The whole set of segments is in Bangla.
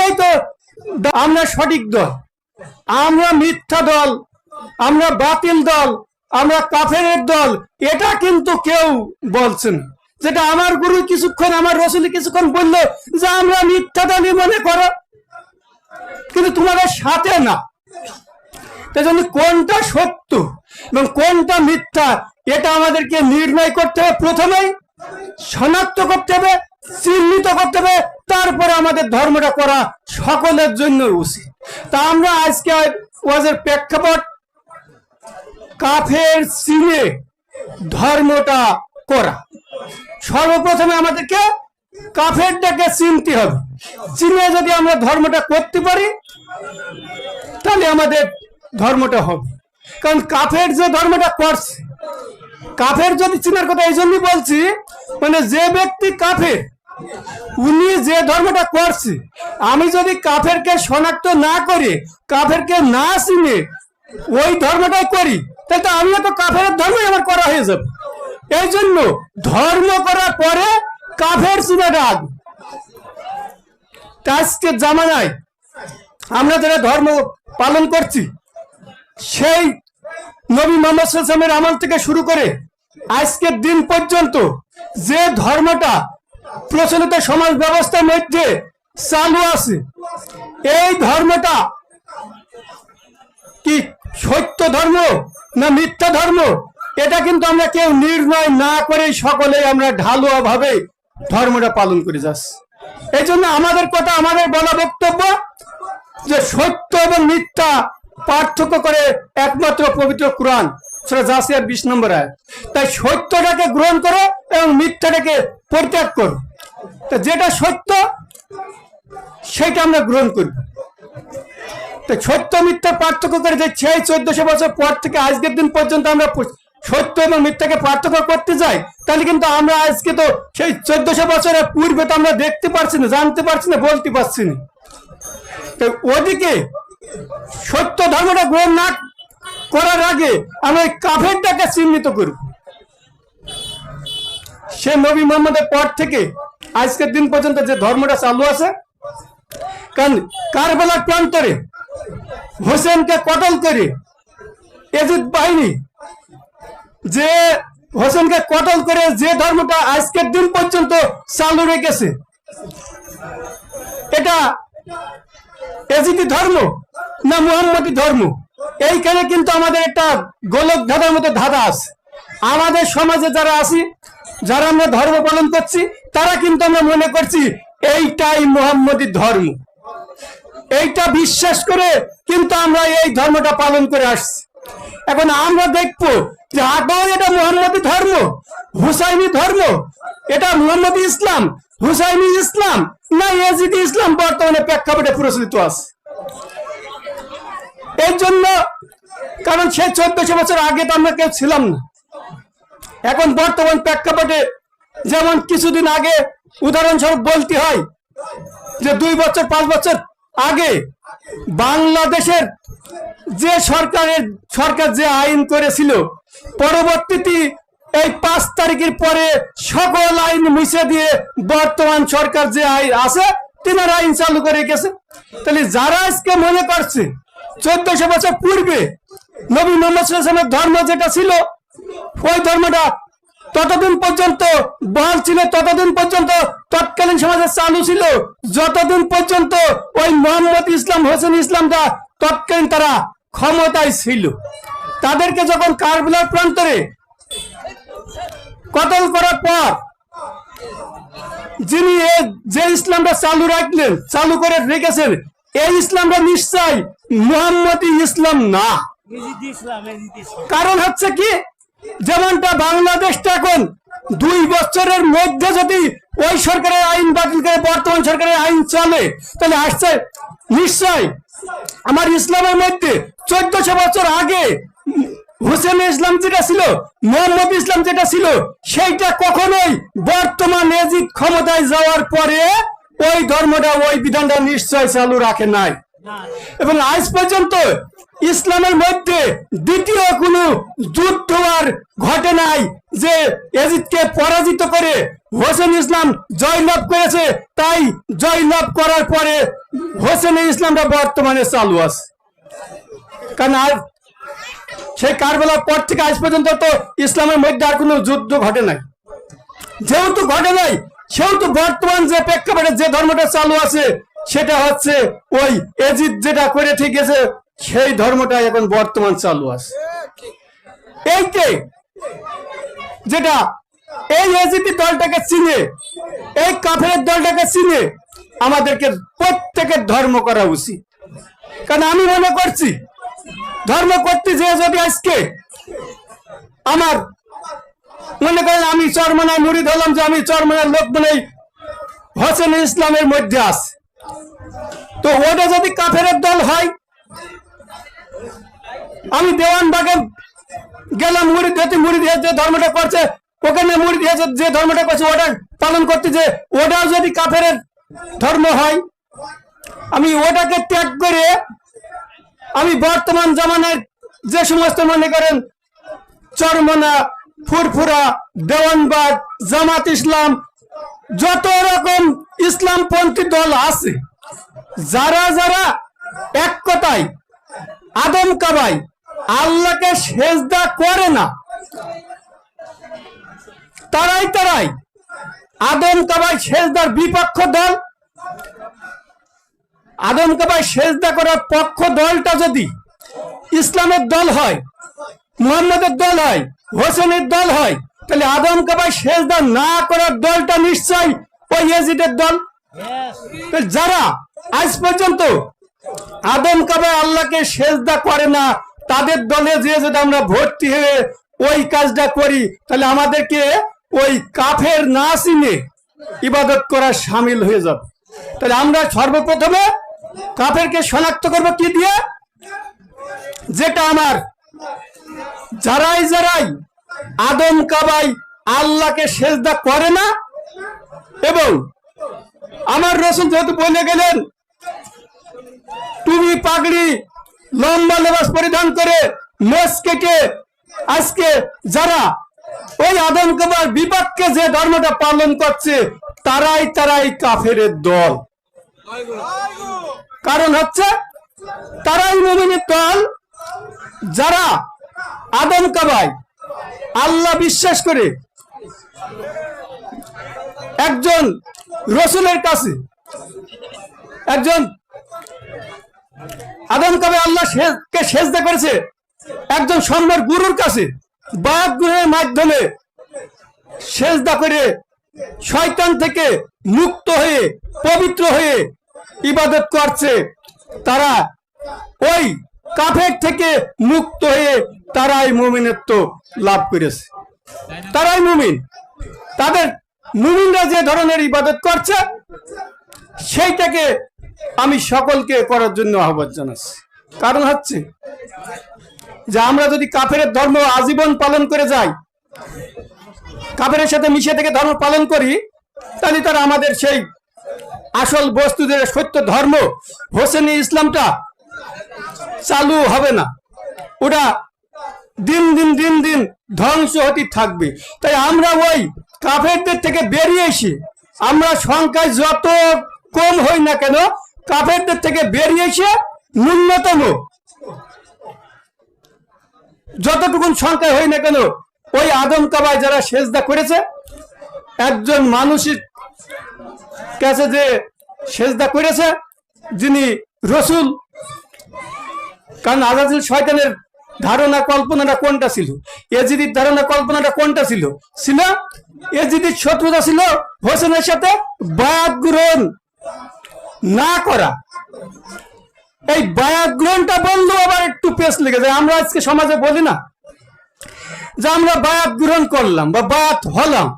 আমরাই তো আমরা সঠিক দল, আমরা মিথ্যা দল, আমরা বাতিল দল, আমরা কাফেরের দল, এটা কিন্তু কেউ বলছে না। যেটা আমার গুরু কিছুক্ষণ, আমার রসুল কিছুক্ষণ বললো যে আমরা মিথ্যা দলই মনে করো, কিন্তু তোমাদের সাথে না। তাই কোনটা সত্য এবং কোনটা মিথ্যা এটা আমাদেরকে নির্ণয় করতে হবে, প্রথমেই শনাক্ত করতে হবে, চিহ্নিত করতে হবে, তারপরে আমাদের ধর্মটা করা সকলের জন্য উচিত। তা আমরা আজকে ওয়াজের প্রেক্ষাপট কাফের চিনে ধর্মটা করা। সর্বপ্রথমে আমাদেরকে কাফেরটাকে চিনতে হবে। চিনে যদি আমরা ধর্মটা করতে পারি তাহলে আমাদের ধর্মটা হবে। কারণ কাফের যে ধর্মটা করছে, কাফের যদি চিনার কথা এই জন্যই বলছি, মানে যে ব্যক্তি কাফের উনি যে ধর্মটা করছে, আমি যদি কাফেরকে শনাক্ত না করে, কাফেরকে না চিনে ওই ধর্মটাই করি, তাহলে তো আমিও তো কাফের ধর্মই আমার করা হয়ে যাবে। এই জন্য ধর্ম করার পরে কাফের চিনাটা আগে। আজকের জামানায় আমরা যারা ধর্ম পালন করছি, সেই নবী মুহাম্মদ সাল্লাল্লাহু আলাইহি ওয়াসাল্লামের আমল থেকে শুরু করে আজকের দিন পর্যন্ত যে ধর্মটা প্রচলিত সমাজ ব্যবস্থার মধ্যে চালু আছে, এই ধর্মটা কি সত্য ধর্ম না মিথ্যা ধর্ম, এটা কিন্তু আমরা কেউ নির্ণয় না করে সকলেই আমরা ঢালুয়া ভাবে ধর্মটা পালন করে যাচ্ছি। এই জন্য আমাদের কথা, আমাদের বলা বক্তব্য যে সত্য এবং মিথ্যা পার্থক্য করে একমাত্র পবিত্র কোরআন সূরা জাসিয়ার 20 নম্বর আয়াত। তাই সত্যটাকে গ্রহণ করো এবং মিথ্যাটাকে পরিত্যাগ করো। তো যেটা সত্য সেটা আমরা গ্রহণ করব। তো সত্য মিথ্যা পার্থক্য করে যে সেই 1400 বছর পর থেকে আজকের দিন পর্যন্ত আমরা সত্য এবং মিথ্যাকে পার্থক্য করতে যাই, তাহলে কিন্তু আমরা আজকে তো সেই 1400 বছরের পূর্বে তো আমরা দেখতে পারছি না, জানতে পারছি না, বলতে পারছি না। তো ওদিকে সত্য ধর্মটা গ্রহণ না করার আগে আমরা কাফেরটাকে চিহ্নিত করব। সে নবী মুহাম্মদের পর থেকে আজকের দিন পর্যন্ত যে ধর্মটা চালু আছে, কারণ কারবালার প্রান্তরে হোসেনকে কতল করে এজিদ বাহিনী যে হোসেনকে কতল করে যে ধর্মটা আজকের দিন পর্যন্ত চালু রেখেছে, এটা এজিদি ধর্ম না মুহাম্মদী ধর্ম? এইখানে কিন্তু আমাদের একটা গোলক ধাঁধার মতো ধাঁধা আছে। আমাদের সমাজে যারা আছি, যারা আমরা ধর্ম পালন করছি, তারা কিন্তু আমরা মনে করছি এইটাই মুহাম্মদী ধর্ম, এইটা বিশ্বাস করে কিন্তু আমরা এই ধর্মটা পালন করে আসছি। এখন আমরা দেখবো যে আদৌ এটা মুহাম্মদী ধর্ম, হুসাইনি ধর্ম, এটা মুহাম্মদী ইসলাম, হুসাইনি ইসলাম না ইয়াজিদি ইসলাম বর্তমানে প্রেক্ষাপটে প্রচলিত আছে। এই জন্য, কারণ সেই 1400 বছর আগে তো আমরা কেউ ছিলাম না। এখন বর্তমান প্রেক্ষাপটে যেমন কিছুদিন আগে উদাহরণস্বরূপ বলতে হয় যে 2 বছর 5 বছর আগে বাংলাদেশের যে সরকার যে আইন করেছিল, পরবর্তীতে এই 5 তারিখের পরে সকল আইন মুছে দিয়ে বর্তমান সরকার যে আইন আছে তিনার আইন চালু করে গেছে। তাহলে যারা আজকে মনে করছে 1400 বছর পূর্বে নবী মুহাম্মদ সাল্লাল্লাহু আলাইহি ওয়াসাল্লামের ধর্ম যেটা ছিল, ওই ধর্মটা ততদিন পর্যন্ত বহাল ছিল, ততদিন পর্যন্ত তৎকালীন সমাজে চালু ছিল, যতদিন পর্যন্ত ওই মুহাম্মদ ইসলাম, হোসেন ইসলামটা তৎকালীন তারা ক্ষমতায় ছিল। তাদেরকে যখন কারবালার প্রান্তরে কতল করার পর যিনি যে ইসলামটা চালু রাখলেন, চালু করে রেখেছেন, এই ইসলামটা নিশ্চয় মুহাম্মদী ইসলাম না। কারণ হচ্ছে কি, যেমনটা বাংলাদেশটা এখন 2 বছরের মধ্যে যদি ওই সরকারের আইন বাতিল করে বর্তমান সরকারের আইন চলে, তাহলে আসছে নিশ্চয় আমার ইসলামের মধ্যে 1400 বছর আগে হুসেন ইসলাম যেটা ছিল, মুহাম্মদ ইসলাম যেটা ছিল, সেইটা কখনোই বর্তমান এজিদ ক্ষমতায় যাওয়ার পরে ওই ধর্মটা, ওই বিধানটা নিশ্চয় চালু রাখে নাই। এবং আজ পর্যন্ত ইসলামের মধ্যে দ্বিতীয় কোনো যুদ্ধ আর ঘটে নাই যে এজিদকে পরাজিত করে হোসেন ইসলাম জয়লাভ করেছে, তাই জয়লাভ করার পরে হোসেন ইসলামটা বর্তমানে চালু আছে। কারণ আর সেই কারবালার পর থেকে আজ পর্যন্ত তো ইসলামের মধ্যে আর কোনো যুদ্ধ ঘটে নাই। যেহেতু ঘটে নাই, সেহেতু বর্তমান যে প্রেক্ষাপটে যে ধর্মটা চালু আছে সেটা হচ্ছে ওই এজিদ যেটা করে ঠিক আছে সেই ধর্মটা এখন বর্তমান চালু আছে। এইতে যেটা এই এজিদি দলটাকে চিনে, এই কাফের দলটাকে চিনে আমাদেরকে প্রত্যেকের ধর্ম করা উচিত। কারণ আমি মনে করছি ধর্ম করতে যে যদি আজকে আমার মনে করেন আমি চরমনায় মুরিদ হলাম, যে আমি চরমনার লোক মানে হোসেন ইসলামের মধ্যে আছে, তো ওটা যদি কাফের দল হয়, আমি দেওয়ানবাগে গেলাম মুরিদ হতে, মুরিদ যে ধর্মটা করছে ওখানে মুরিদ যে ধর্মটা করছে ওটা পালন করতে, যে ওটাও যদি কাফের ধর্ম হয়, আমি ওটাকে ত্যাগ করে আমি বর্তমান জামানায় যে সমস্ত মনে করেন চরমনা, ফুরফুরা, দেওয়ানবাগ, জামাত ইসলাম, যত রকম ইসলামপন্থী দল আছে, যারা যারা এক কথায় আদম কাবাই আল্লাহকে সেজদা করে না, তারাই আদম কাবাই সেজদার বিপক্ষ দল। আদম কাবাই সেজদা করার পক্ষ দলটা যদি ইসলামের দল হয়, মুহাম্মদের দল হয়, হোসেনের দল হয়, তাহলে আদম কাবাই সেজদা না করার দলটা নিশ্চয় ওই ইয়াজিদের দল। যারা আজ পর্যন্ত আদম কাবাই আল্লাহকে সেজদা করে না, তাদের দলে যে যদি আমরা ভর্তি হয়ে ওই কাজটা করি, তাহলে আমাদেরকে ওই কাফের না চিনে ইবাদত করা শামিল হয়ে যাবে। তাহলে আমরা সর্বপ্রথমে কাফেরকে শনাক্ত করবো কি দিয়ে? যেটা আমার যারাই আদম কাবাই আল্লাহকে সেজদা করে না, এবং আমার রাসূল যেহেতু বলে গেলেন টুপি পাগড়ি লম্বা লেবাস পরিধান করে মোষ কেটে আজকে যারা ওই আদম কাবার বিপক্ষে যে ধর্মটা পালন করছে, তারাই কাফের দল। কারণ হচ্ছে তারাই মুমিনের দল যারা আদম কাবাই আল্লাহ বিশ্বাস করে একজন রসুলের কাছে, একজন আদম কাবাই আল্লাহকে সেজদা করেছে একজন সম্রাট গুরুর কাছে, বায়াত গ্রহণের মাধ্যমে সেজদা করে শয়তান থেকে মুক্ত হয়ে পবিত্র হয়ে ইবাদত করছে, তারা ওই কাফের থেকে মুক্ত হয়ে তারাই মুমিনত্ব লাভ করেছে, তারাই মুমিন। তাদের মুমিনরা যে ধরনের ইবাদত করছে সেইটাকে আমি সকলকে করার জন্য আহ্বান জানাচ্ছি। কারণ হচ্ছে যে আমরা যদি কাফের ধর্ম আজীবন পালন করে যাই, কাফেরের সাথে মিশে থেকে ধর্ম পালন করি, তাহলে তারা আমাদের সেই আসল বস্তু যে সত্য ধর্ম হোসেনি ইসলামটা চালু হবে না, ওটা দিন দিন ধ্বংস হতে থাকবে। তাই আমরা ওই কাফেরদের থেকে বেরিয়ে এসে, আমরা সংখ্যায় যত কম হই না কেন, কাফেরদের থেকে বেরিয়ে এসে ন্যূনতম যতটুকুন সংখ্যায় হই না কেন ওই আদম কাবায় যারা সেজদা করেছে, একজন মানুষের কাছে যে সেজদা করেছে যিনি রসুল, কারণ আজাজিল শয়তানের ধারণা কল্পনাটা কোনটা ছিল, এজিদির ধারণা কল্পনাটা কোনটা ছিল? এজিদির শত্রুতা ছিল হোসেনের সাথে বায়াত গ্রহণ না করা। এই বায়াত গ্রহণটা বললেও আবার একটু পেশ লেগে যায়। আমরা আজকে সমাজে বলি না যে আমরা বায়াত গ্রহণ করলাম বা বায়াত হলাম,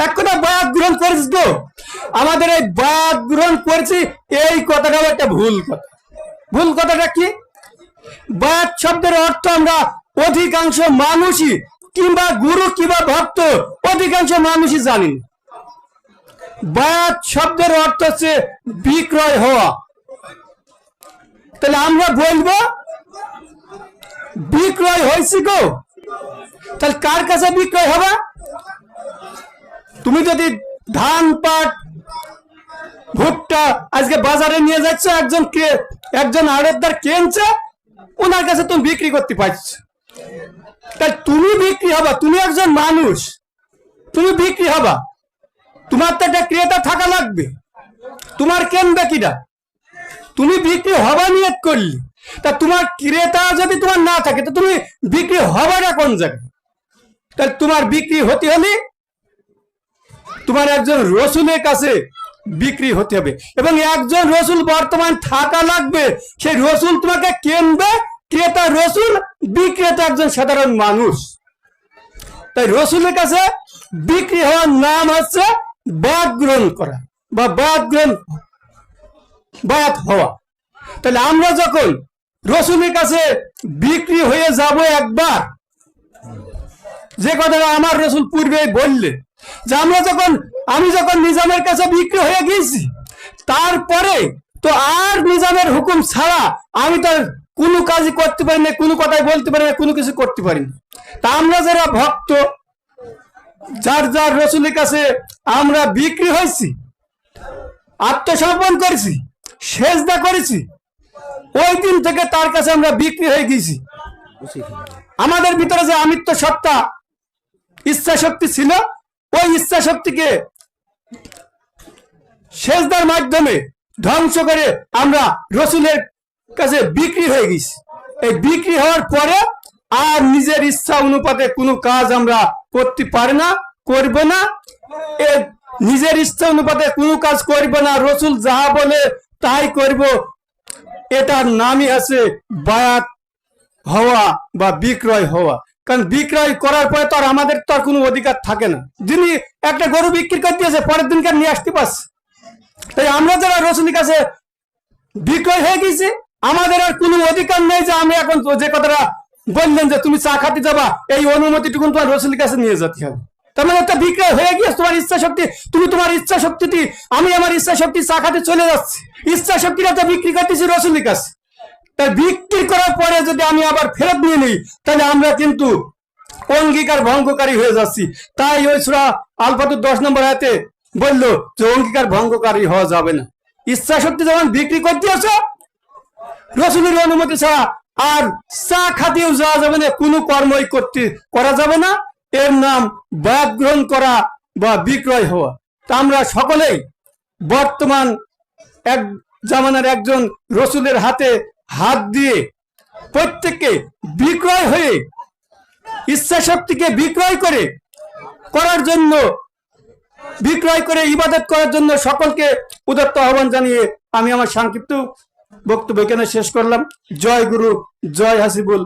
এক কথা বায়াত গ্রহণ করেছি তো, আমাদের এই বায়াত গ্রহণ করেছি এই কথাটাও একটা ভুল কথা। ভুল কথাটা কি? বায়াত শব্দের অর্থ আমরা অধিকাংশ মানুষই কিংবা গুরু কিংবা ভক্ত অধিকাংশ মানুষই জানি। বায়াত শব্দের অর্থ হচ্ছে বিক্রয় হওয়া। তাহলে আমরা বলবো বিক্রয় হয়েছে গো। তাহলে কার কাছে বিক্রয় হবে? তুমি যদি ধান পাট ভুট্টা আজকে বাজারে নিয়ে যাচ্ছ, একজন আড়তদার কিনছে, ওনার কাছে তুমি বিক্রি করতে পারছো। তাই তুমি বিক্রি হবা, তুমি একজন মানুষ, তুমি বিক্রি হবা, তোমার তো একটা ক্রেতা থাকা লাগবে, তোমার কেনবে কিনা? তুমি বিক্রি হবা নিয়ত করলি, তা তোমার ক্রেতা যদি তোমার না থাকে তো তুমি বিক্রি হবা না কোন জায়গায়? তাই তোমার বিক্রি হতে হলে তোমার একজন রসুলের কাছে বিক্রি হতে হবে, এবং একজন রসুল বর্তমান থাকা লাগবে। সেই রসুল তোমাকে কেনবে, ক্রেতা রসুল, বিক্রেতা একজন সাধারণ মানুষ। তাই রসুলের কাছে বিক্রি হওয়ার নাম হচ্ছে বায়াত গ্রহণ করা বা বায়াত হওয়া। তাহলে আমরা যখন রসুলের কাছে বিক্রি হয়ে যাব একবার, যে কথাটা আমার রসুল পূর্বে বললে যে আমি যখন নিজামের কাছে বিক্রি হয়ে গিয়েছি, তারপরে তো আর নিজামের হুকুম ছাড়া আমি তার কোনো কাজই করতে পারি না, কোনো কথাই বলতে পারি না, কোনো কিছু করতে পারি না। তা আমরা যারা ভক্ত, যার যার রসুলের কাছে আমরা বিক্রি হয়েছি, আত্মসমর্পণ করেছি, সেজদা করেছি, ওই দিন থেকে তার কাছে আমরা বিক্রি হয়ে গেছি। আমাদের ভিতরে যে আমিত্ব সত্তা, ইচ্ছা শক্তি ছিল, ওই ইচ্ছা শক্তিকে সেজদার মাধ্যমে ধ্বংস করে আমরা রসুলের কাছে বিক্রি হয়ে গেছি। এই বিক্রি হওয়ার পরে আর নিজের ইচ্ছা অনুপাতে কোনো কাজ আমরা করতে পারি না, করব না। নিজের ইচ্ছা অনুপাতে কোনো কাজ করব না, রসুল যাহা বলে তাই করব। এটার নামই আছে বায়াত হওয়া বা বিক্রয় হওয়া। কারণ বিক্রয় করার পরে তো আর আমাদের তো আর কোনো অধিকার থাকে না। যিনি একটা গরু বিক্রি করতে আছে, পরের দিনকে নিয়ে আসতে পারছে। তাই আমরা যারা রসুলের কাছে বিক্রয় হয়ে গেছি, আমাদের আর কোনো অধিকার নেই যে আমি এখন যে কথাটা বললেন যে তুমি চা খাতে যাবা, এই অনুমতিটুকু তোমার রসুলের কাছে নিয়ে যেতে হবে। তার মানে একটা বিক্রয় হয়ে গিয়েছে তোমার ইচ্ছা শক্তি। তুমি তোমার ইচ্ছা শক্তিটি, আমি আমার ইচ্ছা শক্তি চা খাতে চলে যাচ্ছি, ইচ্ছা শক্তিটা তো বিক্রি করতেছি রসুলের কাছে। তাই বিক্রি করার পরে যদি আমি আবার ফেরত নিয়ে নিই, তাহলে আমরা কিন্তু অঙ্গীকার ভঙ্গকারী হয়ে যাচ্ছি। তাই ওই সূরা আল ফাতর 10 নম্বর আয়াতে বললো যে অঙ্গীকার ভঙ্গকারী হওয়া যাবে না। ইচ্ছা শক্তি যখন বিক্রি করতে আসো রসুলের অনুমতি ছাড়া, আর চা খাতেও যাওয়া যাবে না, কোনো কর্মই করা যাবে না। এর নাম বায়াত গ্রহণ করা বা বিক্রয় হওয়া। তা আমরা সকলেই বর্তমান এক জামানার একজন রসুলের হাতে হাত দিয়ে প্রত্যেককে বিক্রয় হয়ে ইচ্ছা শক্তিকে বিক্রয় করে ইবাদত করার জন্য সকলকে উদাত্ত আহ্বান জানিয়ে আমি আমার সংক্ষিপ্ত বক্তব্য এখানে শেষ করলাম। জয় গুরু, জয় হাসিবুল।